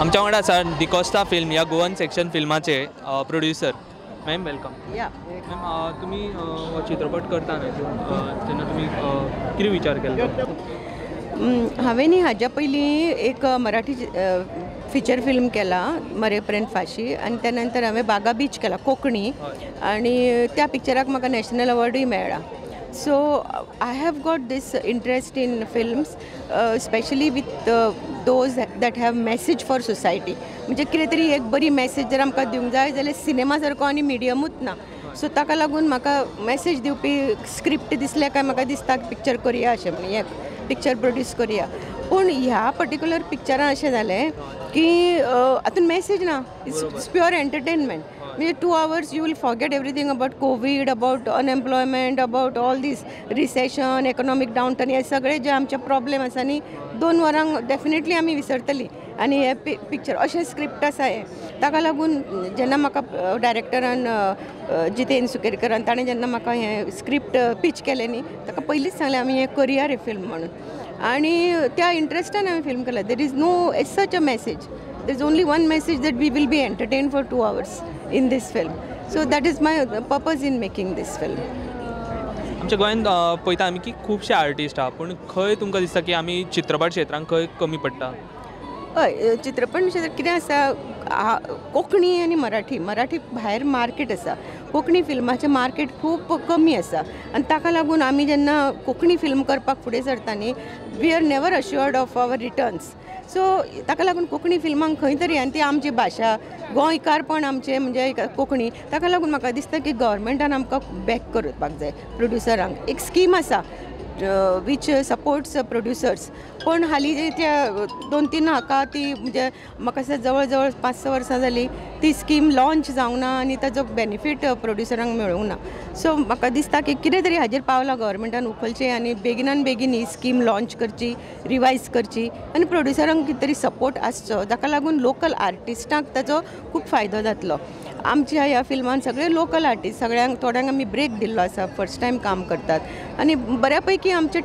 आमच्या वांगडा आसा डिकोस्टा फिल्म या गोवन सेक्शन फिल्माचे प्रोड्युसर मॅम वेलकम. या मॅम तुम्ही हो चित्रपट करता न्हय तेन्ना तुमी कितें विचार केलो? हांवें हाज्या पयलीं एक मराठी फिचर फिल्म केला मरेपर्यंत फाशी आणि त्यानंतर हांवें बागा बीच केला कोंकणी आणि त्या पिक्चराक म्हाका नॅशनल अवॉर्डूय मेळ्ळा. So I have got this interest in films specially with those that have message for society. म्हणजे कितें तरी एक बरी मॅसेज जर आमकां दिवंक जाय जाल्यार सिनेमा सारको आनी मिडियमूच ना. सो ताका लागून म्हाका मॅसेज दिवपी स्क्रिप्ट दिसले काय म्हाका दिसता पिक्चर करुया अशें म्हणून एक पिक्चर प्रोड्यूस करुया. पूण ह्या पर्टिक्युलर पिक्चरान अशें जालें की हातून मॅसेज ना. It's pure entertainment. म्हणजे 2 hours you will forget everything about COVID, about unemployment, about all this recession, economic downturn. हे सगळे जे आमचे प्रॉब्लेम आसा न्ही 2 वरांक डेफिनेटली आमी विसरतली. आनी हे पिक्चर अशें स्क्रिप्ट आसा हे ताका लागून जेन्ना म्हाका डायरेक्टरान जितेंद्र सुकेरकरान ताणें जेन्ना म्हाका हें स्क्रिप्ट पीच केलें न्ही ताका पयलींच सांगलें आमी हें करुया रे फिल्म म्हणून. आनी त्या इंट्रस्टान हांवें फिल्म केला. There is no as such a message. There is only one message that we will be entertain for 2 hours in this film. So that is my purpose in making this film. आमच्या गोंयांत पळयता आमी की खुबशे artist आहा पूण खंय तुमकां दिसता की आमी चित्रपट क्षेत्रांत खंय कमी पडटा? हय चित्रपट क्षेत्रांत कितें आसा कोंकणी आनी मराठी भायर मार्केट आसा. कोंकणी फिल्माचें मार्केट खूब कमी आसा आनी ताका लागून आमी जेन्ना कोंकणी फिल्म करपाक फुडें सरता न्ही we are never assured of our returns. So ताका लागून कोंकणी फिल्मांक खंय तरी आनी ती आमची भाशा गोंयकारपण आमचें म्हणजे कोंकणी ताका लागून म्हाका दिसता की गव्हर्मेंटान आमकां बॅक करपाक जाय. प्रोड्युसरांक एक स्कीम आसा वीच सपोर्ट्स प्रोड्युसर्स पण हालीं त्या 2-3 हाका ती म्हणजे म्हाका दिसता जवळ जवळ 5-6 वर्सां जालीं ती स्कीम लॉन्च जावंक ना आनी ताजो बेनिफीट प्रोड्युसरांक मेळूंक ना. सो म्हाका दिसता की कितें तरी हाजेर पावलां गव्हर्मेंटान उखलचें आनी बेगिनान बेगीन ही स्कीम लॉन्च करची रिवायज करची आनी प्रोड्युसरांक कितें तरी सपोर्ट आसचो जाका लागून लोकल आर्टिस्टांक ताजो खूब फायदो जातलो. आमच्या ह्या फिल्मान सगळे लोकल आर्टिस्ट सगळ्यांक थोड्यांक आमी ब्रेक दिल्लो आसा. फर्स्ट टायम काम करतात आनी बऱ्यापैकी आमचे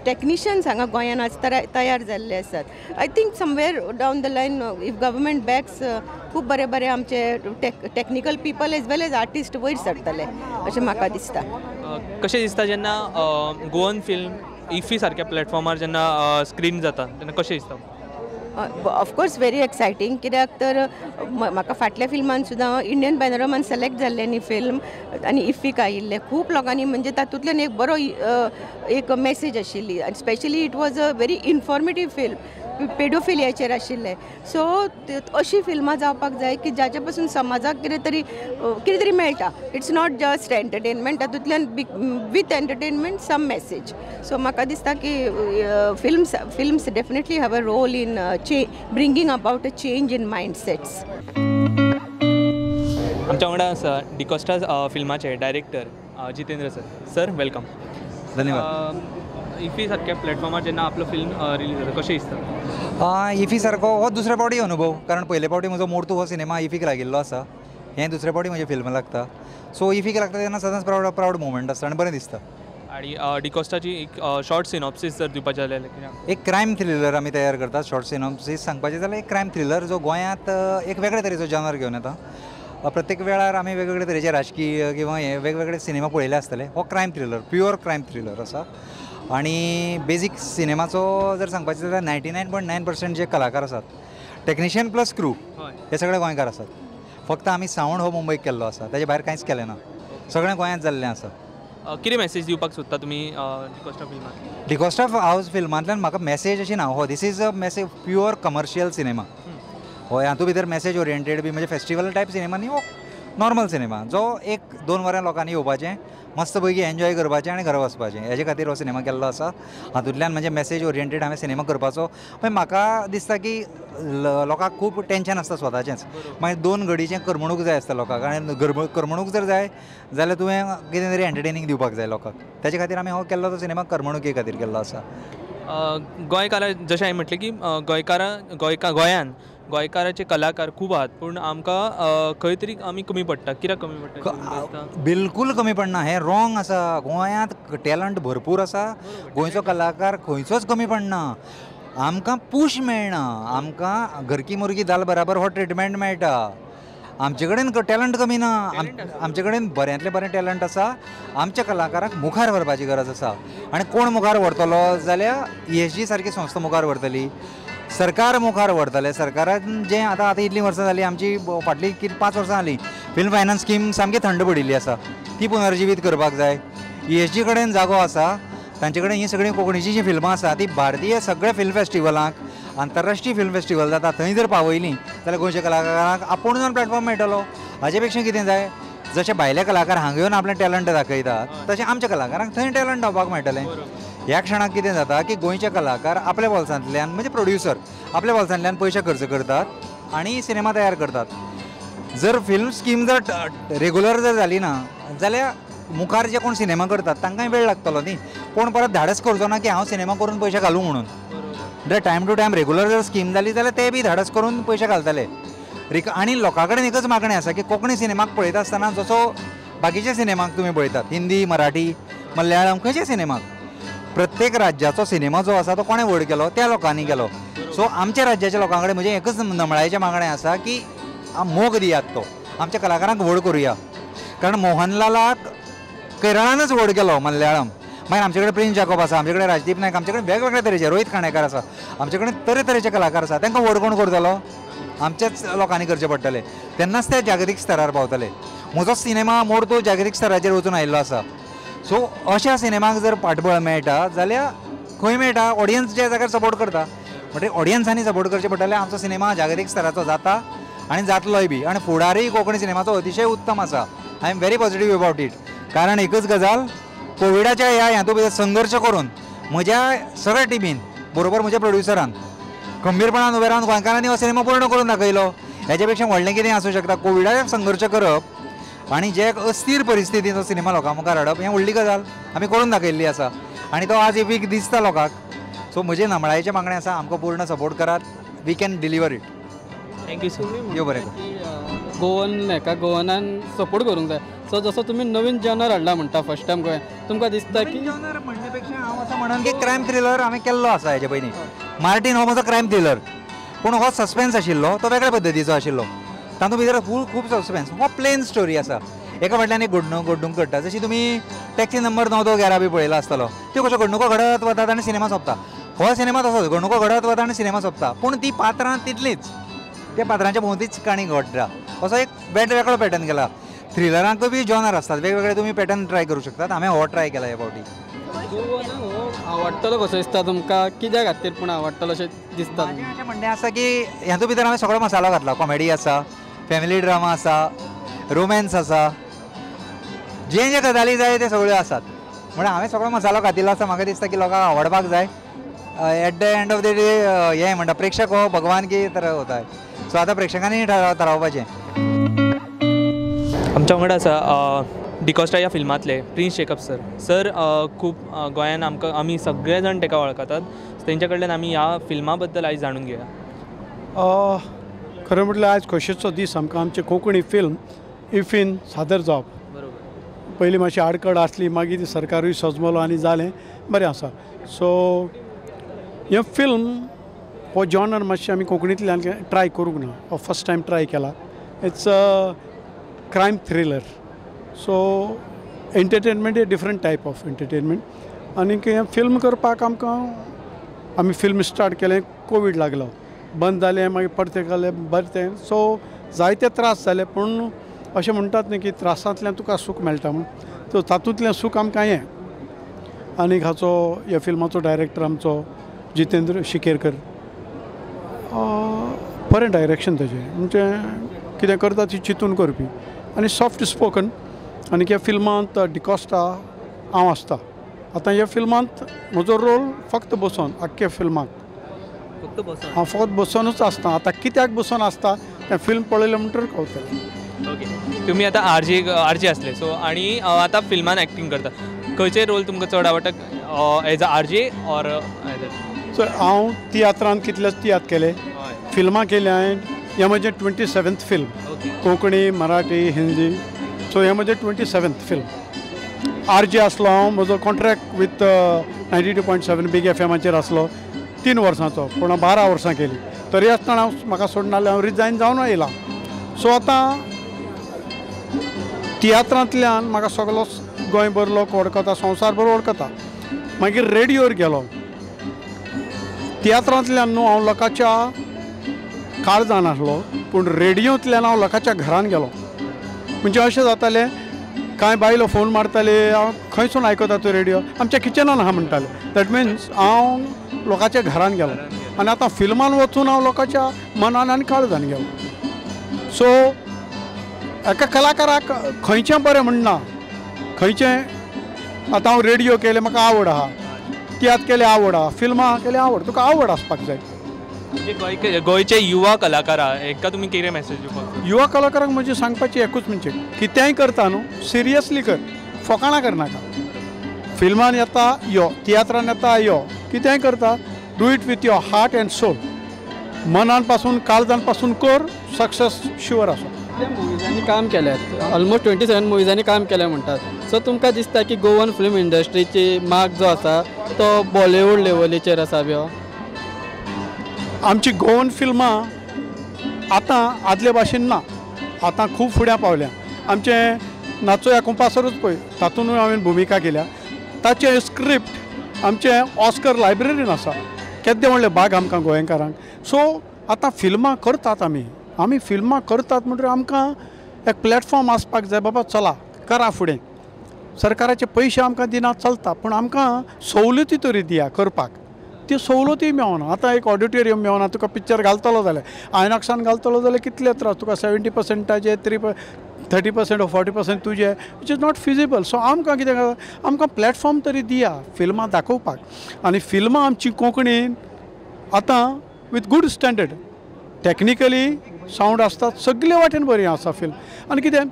टेक्निशियन्स हांगा गोंयान आज तयार जाल्ले आसात. I think somewhere down the line if government backs खूब बरे आमचे technical people as well as artist वयर सरतले अशें म्हाका दिसता. कशें दिसता जेन्ना गोवन फिल्म इफी सारक्या प्लॅटफॉर्मार जेन्ना स्क्रीन जाता तेन्ना कशें दिसता? ऑफकोर्स व्हेरी एक्सायटींग कित्याक तर म्हाका फाटल्या फिल्मान सुद्दां इंडियन पॅनोरमान सिलेक्ट जाल्लें न्ही फिल्म आनी इफीक आयिल्लें खूब लोकांनी म्हणजे तातूंतल्यान एक बरो एक मॅसेज आशिल्ली आनी specially it was a very informative film पेडोफिलियाचेर आशिल्लें. सो अशी फिल्मां जावपाक जाय की जाचे पासून समाजाक कितें तरी मेळटा. इट्स नॉट जस्ट एंटरटेनमेंट तातूंतल्यान with entertainment some message. So म्हाका दिसता की films definitely have a role in bringing about a change in mindsets. आमच्या वांगडा आसा डिकोस्टा फिल्माचे डायरेक्टर जितेंद्र सर वेलकम. धन्यवाद. इफी सारक्या प्लॅटफॉर्मार जेन्ना आपलो फिल्म रिलीज जाता कशें दिसता? इफी सारको हो दुसऱ्या फावटी अनुभव कारण पयले फावटी म्हजो मोडतो हो सिनेमा इफीक लागिल्लो आसा. हें दुसऱ्या फावटी म्हजें फिल्म लागता. सो इफीक लागता तेन्ना सदांच प्रावड मुवमेंट आसता आनी बरें दिसता. आणि डिकोस्टाची एक शॉर्ट सिनॉप्सीस जर दिवपाचें जाल्यार एक क्रायम थ्रिलर आमी तयार करतात. शॉर्ट सिनॉप्सीस सांगपाचें जाल्यार एक क्रायम थ्रिलर जो गोंयांत एक वेगळे तरेचो जॉनर घेवन येता. प्रत्येक वेळार आमी वेगवेगळे तरेचे राजकीय किंवा हे वेगवेगळे सिनेमा पळयले आसतले. हो crime thriller pure crime thriller आसा. आणि बेजीक सिनेमाचो जर सांगपाचें जाल्यार 99.9% जे कलाकार आसात टेक्निशियन प्लस क्रू हे सगळे गोंयकार आसात. फक्त आमी सावंड हो मुंबयक केल्लो आसा. ताजे भायर कांयच केलें ना. सगळें गोंयांत जाल्लें आसा. कितें मॅसेज दिवपाक सोदता तुमी डिकोस्टा फिल्मांत? डिकोस्टा हावज फिल्मांतल्यान म्हाका मॅसेज अशी ना. हो this is a message pure commercial cinema. हो हातूंत भितर मॅसेज ओरिएंटेड बी म्हणजे फेस्टिवल टायप सिनेमा न्ही. हो नॉर्मल सिनेमा जो 1-2 वरां लोकांनी येवपाचें मस्त पैकी एन्जॉय करपाचें आनी घरा वचपाचें हेजे खातीर हो सिनेमा केल्लो आसा. हातूंतल्यान म्हणजे मॅसेज ओरिएंटेड हांवें सिनेमा करपाचो. पण म्हाका दिसता की लोकांक खूब टेंशन आसता स्वताचेंच. मागीर 2 घडीचें करमणूक जाय आसता लोकांक आनी करमणूक जर जाय जाल्यार तुवें कितें तरी एंटरटेनींग दिवपाक जाय लोकांक. तेजे खातीर आमी हो केल्लो तो सिनेमा करमणुके खातीर केल्लो आसा. गोंयकारां जशें हांवें म्हटलें की गोंयान गोंयकाराचे कलाकार खूब आहात पूण आमकां खंय तरी आमी कमी पडटा. कित्याक कमी पडटा? बिलकूल कमी पडना. हें रॉंग आसा. गोंयांत टॅलंट भरपूर आसा. गोंयचो कलाकार खंयचोच कमी पडना. आमकां पूश मेळना, आमकां घरकी मुर्गी दाल बराबर हो ट्रिटमेंट मेळटा. आमचे कडेन टॅलंट कमी ना, आमचे कडेन बऱ्यांतले बरें टॅलंट आसा. आमच्या कलाकारांक मुखार व्हरपाची गरज आसा आनी कोण मुखार व्हरतलो जाल्यार ESG सारकी संस्था मुखार व्हरतली, सरकार मुखार व्हरतले. सरकारान जें आतां इतलीं वर्सां जालीं, आमची फाटलीं 5 वर्सां जालीं फिल्म फायनान्स स्कीम सामकी थंड पडिल्ली आसा, ती पुनर्जिवीत करपाक जाय. ESG कडेन जागो आसा, तांचे कडेन ही सगळीं कोंकणीची जीं फिल्मां आसा ती भारतीय सगळ्या फिल्म फेस्टिवलांक, आंतरराष्ट्रीय फिल्म फेस्टिवल जाता थंय जर पावयलीं जाल्यार गोंयच्या कलाकारांक आपूण जावन प्लॅटफॉर्म मेळटलो. हाचे पेक्षा कितें जाय, जशे भायले कलाकार हांगा येवन आपलें टॅलंट दाखयतात तशें आमच्या कलाकारांक थंय टॅलंट दाखोवपाक मेळटलें. ह्या क्षणाक कितें जाता की गोंयचे कलाकार आपल्या बोल्सांतल्यान, म्हणजे प्रोड्युसर आपल्या बोल्सांतल्यान पयशे खर्च करतात आनी सिनेमा तयार करतात. जर फिल्म स्कीम जर रेगुलर जर जाली ना जाल्यार मुखार जे कोण सिनेमा करतात तांकांय वेळ लागतलो न्ही. कोण परत धाडस करचो ना की हांव सिनेमा करून पयशे घालूं म्हणून. जर टायम टू टायम रेगुलर जर स्कीम जाली जाल्यार ते बी धाडस करून पयशे घालतले. आनी लोकां कडेन एकच मागणी आसा की कोंकणी सिनेमाक पळयता आसतना जसो बाकीचे सिनेमाक तुमी पळयतात, हिंदी, मराठी, मल्याळम, खंयचे सिनेमाक प्रत्येक राज्याचो सिनेमा जो आसा तो कोणें व्हड केलो, त्या लोकांनी केलो. सो आमच्या राज्याच्या लोकां कडेन म्हजें एकच नमळायेचें मागणें आसा की मोग दियात तो, आमच्या कलाकारांक व्हड करुया. कारण मोहनलालाक केरळानच व्हड केलो मल्याळम. मागीर आमचे कडेन प्रिन्स जॅकोब आसा, आमचे कडेन राजदीप नायक, आमचे कडेन वेगवेगळे तरेचे, रोहित खांडेकर आसा, आमचे कडेन तरेतरेचे कलाकार आसा. तांकां व्हड कोण करतलो? आमच्याच लोकांनी करचें पडटलें, तेन्नाच ते जागतीक स्तरार पावतले. म्हजो सिनेमा मोड तो जागतीक स्तराचेर वचून आयिल्लो आसा. सो अशा सिनेमाक जर फाटबळ मेळटा जाल्यार खंय मेळटा, ऑडियन्स ज्या जाग्यार सपोर्ट करता, म्हणजे ऑडियन्सांनी सपोर्ट करचें पडटलें. आमचो सिनेमा जागतीक स्तराचो जाता आनी जातलोय बी. आनी फुडारय कोंकणी सिनेमाचो अतिशय उत्तम आसा. I am very positive about it. कारण एकच गजाल, कोविडाच्या ह्या हातूंत भितर संघर्श करून म्हज्या सगळ्या टिमीन बरोबर म्हज्या प्रोड्युसरान खंबीरपणान उबे रावन गोंयकारांनी हो सिनेमा पूर्ण करून दाखयलो. हेच्या पेक्षा व्हडलें कितें आसूं शकता? कोविडाचेर संघर्श करप आनी जे अस्थिर परिस्थितीन तो सिनेमा लोकां मुखार हाडप हें व्हडली गजाल आमी करून दाखयल्ली आसा आनी तो आज वीक दिसता लोकांक. सो म्हजें नमळायेचें मागणें आसा, आमकां पूर्ण सपोर्ट करात. We can deliver it. Thank you so देव बरें गोवनान सपोर्ट करूंक जाय. सो जसो तुमी नवीन जॉनर हाडला म्हणटा फर्स्ट टायम गोंयांत, तुमकां दिसता की जॉनर म्हणणे पेक्षा हांव असं म्हणन की क्रायम थ्रिलर हांवें केल्लो आसा हेजे पयलीं. मार्टीन हो म्हजो क्रायम थ्रिलर, पूण हो सस्पेन्स आशिल्लो, तो वेगळ्या पद्दतीचो आशिल्लो. तातूंत भितर खूब सस्पेन्स. हो प्लेन स्टोरी आसा. एका फाटल्यान एक घडणूक घडटा. जशी तुमी टॅक्सी नंबर 9-11 बी पळयला आसतलो. त्यो कश्यो घडणुको घडत वतात आनी सिनेमा सोंपता. हो सिनेमा तसोच, घडणुको घडत वता आनी सिनेमा सोंपता. पूण ती पात्रां तितलीच, त्या पात्रांच्या भोंवतीच काणी घडटा. असो एक वेगळो पॅटर्न केला. थ्रिलरांक बी जॉनर असतात, वेगवेगळे तुम्ही पॅटर्न ट्राय करू शकतात. हांवें हो ट्राय केला ह्या फावटी. आवडटलो कसो दिसता तुमकां? कित्या खातीर पूण आवडटलो अशें दिसता? अशें म्हणणें आसा की ह्यातूं भितर हांवें सगळो मसालो घातला. कॉमेडी आसा, फॅमिली ड्रामा आसा, रोमॅन्स आसा, जे गजाली जाय ते सगळ्यो आसात. म्हणून हांवें सगळो मसालो घातिल्लो आसा. म्हाका दिसता की लोकांक आवडपाक जाय. Eight the end of the day हें म्हणटा प्रेक्षक हो भगवान की तरह होता. सो आतां प्रेक्षकांनी थारावपाचें. आमच्या वांगडा आसा डिकॉस्टा ह्या फिल्मांतले प्रिन्स जॅकोब सर खूब गोंयान आमी सगळे जाण ताका वळखतात. तेंच्या कडल्यान आमी ह्या फिल्मा बद्दल आयज जाणून घेवया. खरें म्हटल्यार आयज खोशयेचो दीस आमकां आमची कोंकणी फिल्म इफीन सादर जावप. पयलीं मातशी आडखड आसली, मागीर सरकारूय सजमलो आनी जालें बरें आसा. सो हें फिल्म हो जॉनर मातशें आमी कोंकणींतल्यान ट्राय करूंक ना. हो फर्स्ट टायम ट्राय केला. It's a crime thriller. So entertainment different type of entertainment. आनीक हें फिल्म करपाक आमी फिल्म स्टार्ट केलें, कोवीड लागलो, बंद जालें, मागीर परतें जालें बरें. सो जायते त्रास जाले, पूण अशें म्हणटात न्ही की त्रासांतल्यान तुका सूख मेळटा म्हणून. सो तातूंतलें सूख आमकां हें. आनीक हाचो ह्या फिल्माचो डायरेक्टर आमचो जितेंद्र शिकेरकर, बरें डायरेक्शन तेजें, म्हणजे कितें करता ती चिंतून करपी आनी सॉफ्ट स्पोकन. आनी ह्या फिल्मांत डिकॉस्टा हांव आसता. आतां ह्या फिल्मांत म्हजो रोल फक्त बसोन, आख्ख्या फिल्माक हांव फकत बसोनूच आसता. आतां कित्याक बसोन आसता तें फिल्म पळयलें म्हणटच कळटलें. ओके, तुमी आतां आरजे आसले, सो आनी आतां फिल्मान एक्टींग करता. खंयचे रोल तुमकां चड आवडटा, as a RJ or? So हांव तियात्रांत कितलेच तियात्र केले, फिल्मां केली हांवें. हें म्हजें 27th film, Konkani, Marathi, Hindi. So हें म्हजें 27th फिल्म. आरजे आसलो हांव. म्हजो कॉन्ट्रॅक्ट विथ 92.7 बिग FM आसलो. 3 वर्सांचो पूण 12 वर्सां केली तरी आसतना म्हाका सोडून हांव रिजायन जावन येयला. सो आतां तियात्रांतल्यान म्हाका सगळो गोंयभर लोक वळखता, संवसारभर वळखता. मागीर रेडिओर गेलो. तियात्रांतल्यान न्हू हांव लोकांच्या काळजान आसलो पूण रेडिओंतल्यान हांव लोकांच्या घरान गेलो. म्हणजे अशें जातालें कांय बायलो फोन मारताले, हांव खंयसून आयकता तो रेडिओ, आमच्या किचनान आहा म्हणटाले. दॅट मिन्स हांव लोकांच्या घरान गेलो आनी आतां फिल्मान वचून हांव लोकांच्या मनान आनी काळजान गेलो. सो एका कलाकाराक खंयचें बरें म्हणना, खंयचें आतां हांव रेडिओ केले म्हाका आवड आहा, तियात्र केले आवड आहा, फिल्मां केले आवड, तुका आवड आसपाक जाय. म्हणजे गोंयचे युवा कलाकार हाका तुमी कितें मेसेज दिवपाक? युवा कलाकारांक म्हजें सांगपाचें एकूच म्हणजे कितेंय करता न्हू सिरियसली कर, फकाणां करनाका. फिल्मान येता यो, तियात्रान येता यो, कितेंय करता do it with your heart and soul. मनान पासून काळजान पासून कर, सक्सेस शुअर आसा. मुविजांनी काम केल्यात, ऑलमोस्ट 27 मुविजांनी काम केलें म्हणटात. सो तुमकां दिसता की गोवन फिल्म इंडस्ट्रीची मार्क जो आसा तो बॉलिवूड लेवलीचेर आसा बियो? आमची गोवन फिल्मां आतां आदले भाशेन ना, आतां खूब फुड्या पावल्या. आमचें नाचोया कुंपासरूच पळय, तातूंतूय हांवें भुमिका केल्या. ताचें स्क्रिप्ट आमचें ऑस्कर लायब्ररीन आसा. केद्दे व्हडले भाग आमकां गोंयकारांक. सो आतां फिल्मां करतात आमी फिल्मां करतात म्हणटकीर आमकां एक प्लॅटफॉर्म आसपाक जाय. बाबा चला करा फुडें. सरकाराचे पयशे आमकां दिना चलता पूण आमकां सवलती तरी दिया करपाक. त्यो सवलती मेळना. आतां एक ऑडिटोरियम मेळना. तुका पिक्चर घालतलो जाल्यार आयनॉक्सान घालतलो जाल्यार कितले त्रास. तुका 70%, 30% or 40% तुजे, which is not feasible. So आमकां कितें आमकां प्लॅटफॉर्म तरी दिया फिल्मां दाखोवपाक. आनी फिल्मां आमची कोंकणीन आतां with good standard, technically sound आसतात, सगळे वाटेन बरी आसा फिल्म. आनी कितें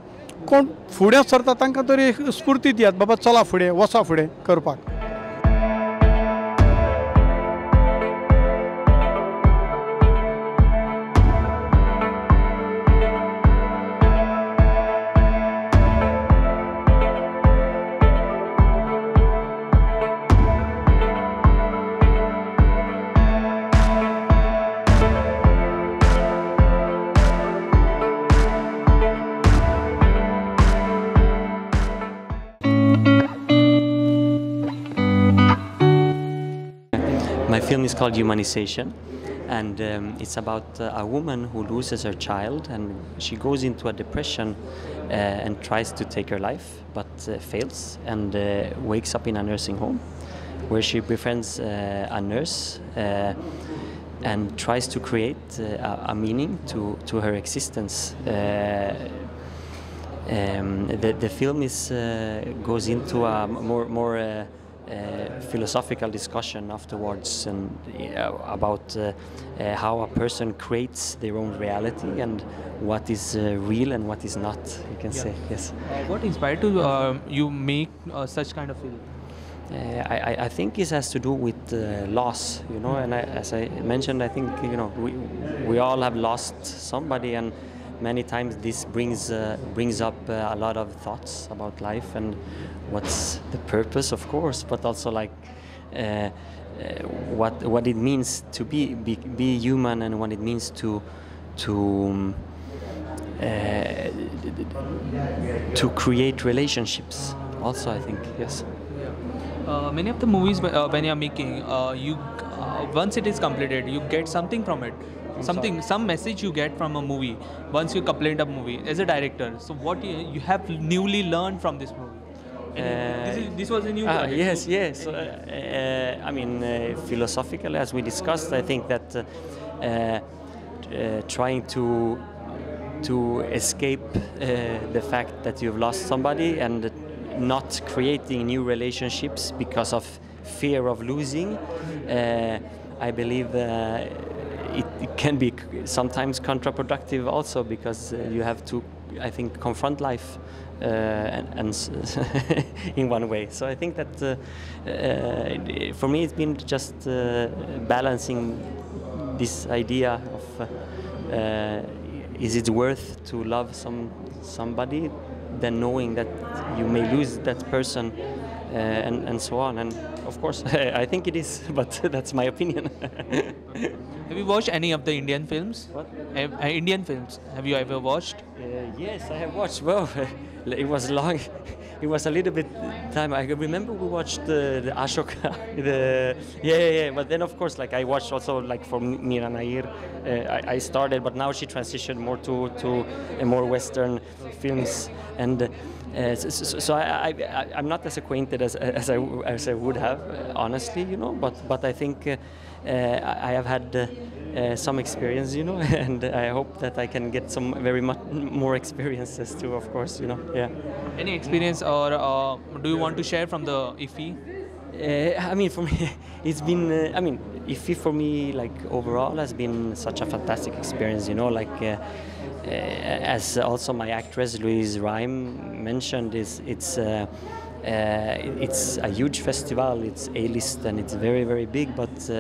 कोण फुडें सरता तांकां तरी स्फूर्ती दियात, बाबा चला फुडें, वचा फुडें करपाक. My film is called Humanization, and it's about a woman who loses her child, and she goes into a depression and tries to take her life, but fails, and wakes up in a nursing home where she befriends a nurse and tries to create a meaning to her existence. The film goes into a more philosophical discussion afterwards, and about how a person creates their own reality and what is real and what is not, you can say. Yes. What inspired you make such kind of film? I think it has to do with loss, and as I mentioned, I think we all have lost somebody, and many times this brings up a lot of thoughts about life and what's the purpose, of course, but also like what it means to be human, and what it means to create relationships also, I think. Yes. Many of the movies when you're making, you once it is completed, you get something from it. Some message you get from a movie once you complete a movie as a director. So what you have newly learned from this movie? This was a new project. Yes. I mean, philosophically, as we discussed, I think that trying to escape the fact that you've lost somebody and not creating new relationships because of fear of losing, I believe it can be sometimes counterproductive also, because you have to, I think, confront life and in one way. So I think that for me it's been just balancing this idea of is it worth to love somebody, then knowing that you may lose that person and so on. And of course, I think it is, but that's my opinion. Have you watched any of the Indian films? What? Indian films. Have you ever watched? Yes, I have watched. Well, it was long. It was a little bit time. I remember we watched the Ashoka. Yeah. But then of course, like I watched also like from Mira Nair. I started, but now she transitioned more to more Western films, and so I'm not as acquainted as I would have, honestly, you know. But I think I have had. Some experience, you know, and I hope that I can get some very much more experiences too, of course, you know. Yeah. Any experience, or do you want to share from the IFFI? I mean, for me, it's been. I mean, IFFI for me, like overall, has been such a fantastic experience. You know, like as also my actress Louise Rhyme mentioned, it's a huge festival. It's A-list and it's very, very big, but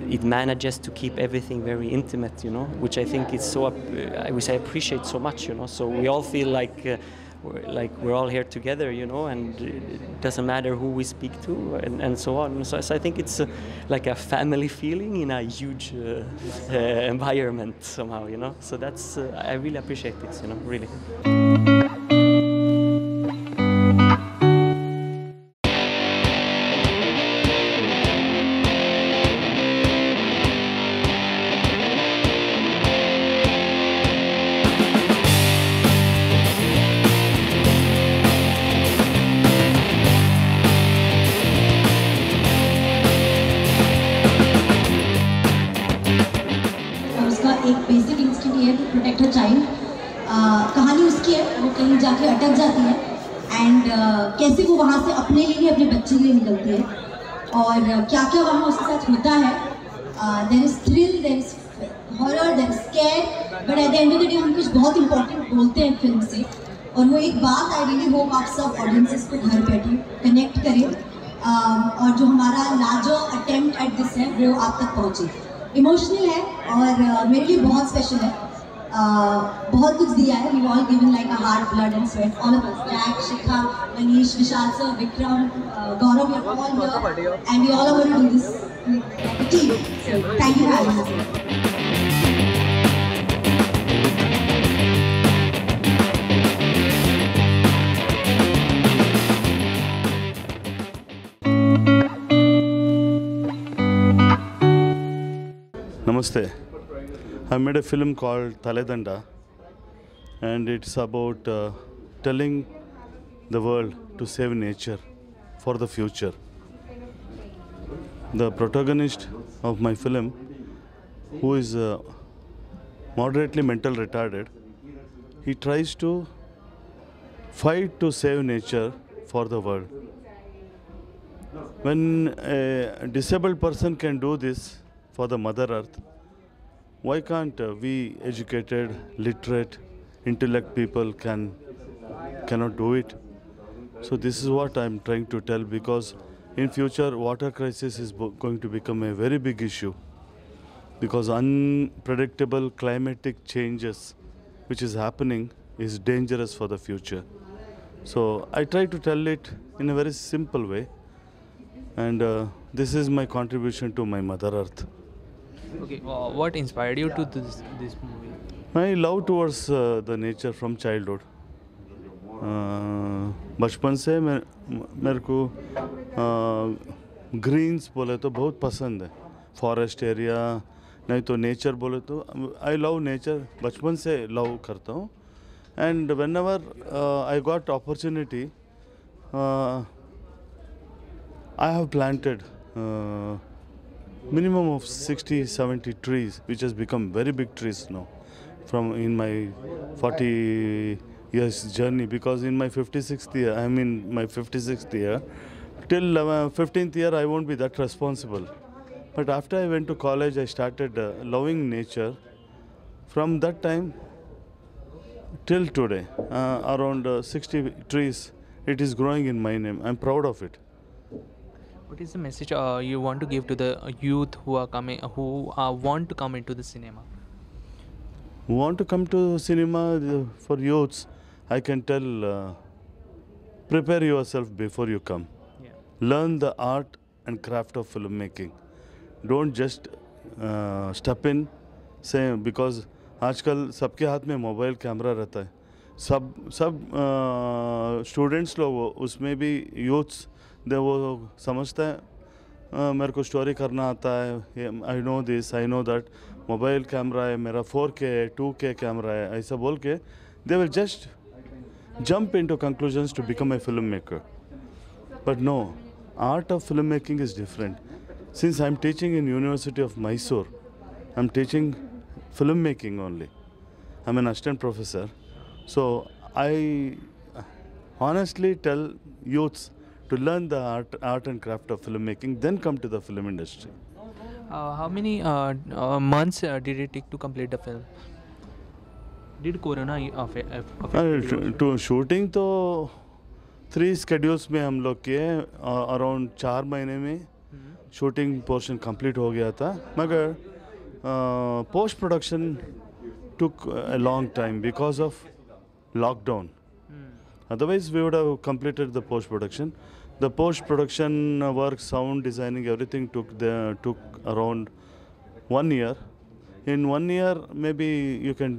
it manages to keep everything very intimate, you know, which I think is so. I appreciate so much, you know. So we all feel like we're all here together, you know, and it doesn't matter who we speak to and so on. So I think it's like a family feeling in a huge environment somehow, you know. So that's I really appreciate this, you know, really. एक basic instinct ये है to protect a child. कहानी उसकी है, वो कहीं जाके अटक जाती है एंड कैसे वो वहाँ से अपने लिए नहीं अपने बच्चे के लिए निकलती है और क्या क्या वहाँ उसके साथ होता है। There is thrill, there is horror, there is scare, but at the end of the day हम कुछ बहुत इंपॉर्टेंट बोलते हैं फिल्म से। और वो एक बात आई रियली होप आप सब ऑडियंसेस को घर बैठे कनेक्ट करें और जो हमारा लार्जर अटेम्प्ट एट दिस है वो आप तक पहुँचे। इमोशनल है और मेरे लिए बहुत स्पेशल है। बहुत कुछ दिया है। We all given like a heart, blood and sweat, all of us, Jack, Shikha, Manish, Vishal sir, Vikram, Gaurav, we are all here and we all are going to do this team. So thank you for having us. Namaste. I made a film called Taledanda, and it's about telling the world to save nature for the future. The protagonist of my film, who is moderately mental retarded, he tries to fight to save nature for the world. When a disabled person can do this for the Mother Earth, why can't we educated, literate, intellect people cannot do it? So this is what I'm trying to tell, because in future water crisis is going to become a very big issue, because unpredictable climatic changes which is happening is dangerous for the future. So I try to tell it in a very simple way, and this is my contribution to my Mother Earth. Okay, what inspired you to this movie? My love towards the nature from childhood. बचपन से मेरे को Green's बोले तो बहुत पसंद है, forest area, नहीं तो नेचर बोले तो आई लव नेचर, बचपन से लव करता हूँ। End Wien ever I got opportunity, I have planted minimum of 60-70 trees, which has become very big trees now from in my 40 years journey, because in my 56th year, I'm in my 56th year, till 15th year I won't be that responsible. But after I went to college, I started loving nature. From that time till today, around 60 trees, it is growing in my name. I'm proud of it. What is the message you want to give to the youth who are coming, who want to come into the cinema? Who want to come to cinema? For youths, I can tell, prepare yourself before you come. learn the art and craft of filmmaking. Don't just step in, say, because आजकल सबके हाथ में mobile camera रहता है. सब students लोग उसमें भी youths दे वो समझता है मेरे को स्टोरी करना आता है, I know this, I know that, mobile camera है मेरा, 4K है, 2K कैमरा है, ऐसा बोल के they will just jump into conclusions to become a filmmaker. But no, art of filmmaking is different. Since I'm teaching in University of Mysore, I'm teaching filmmaking only. I'm an assistant professor. So I honestly tell youths to learn the art and craft of filmmaking, then come to the film industry. How many months did it take to complete the film? Did Corona affect? To shooting तो 3 schedules में हम लोग किए, around 4 महीने में shooting portion complete हो गया था, मगर post production took a long time because of lockdown. Otherwise we would have completed the post production. The post production work, sound designing, everything took around 1 year. In 1 year, maybe you can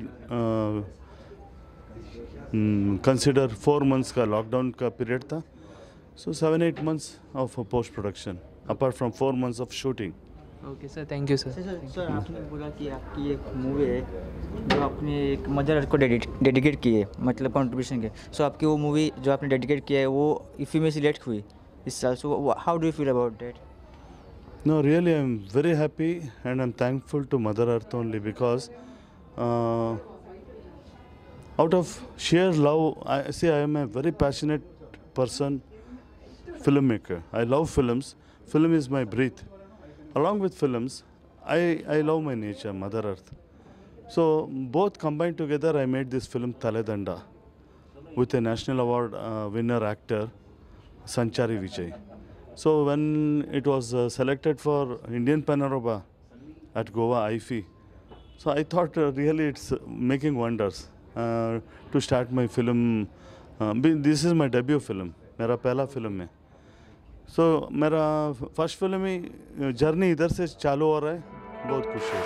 consider 4 months का lockdown का period था. So 7-8 months of post production, apart from 4 months of shooting. Okay sir, thank you sir. Sir आपने बोला कि आपकी एक movie है जो आपने एक मदर अर्थ को डेडिकेट की है, मतलब कंट्रीब्यूशन के. सो आपकी वो मूवी जो आपने डेडिकेट किया है वो IFFI में सिलेक्ट हुई इस साल. So how do you feel about that? No, really, I'm very happy and I'm thankful to Mother Earth only because out of sheer love, I am a very passionate person, filmmaker. I love films. Film is my breath. Along with films, I love my nature, Mother Earth. So both combined together, I made this film Taledanda with a National Award winner actor, Sanchari Vijay. So when it was selected for Indian Panorama at Goa IFFI, so I thought really it's making wonders to start my film. This is my debut film, मेरा पहला film है. So मेरा first film ही journey इधर से चालू हो रहा है, बहुत खुशी है.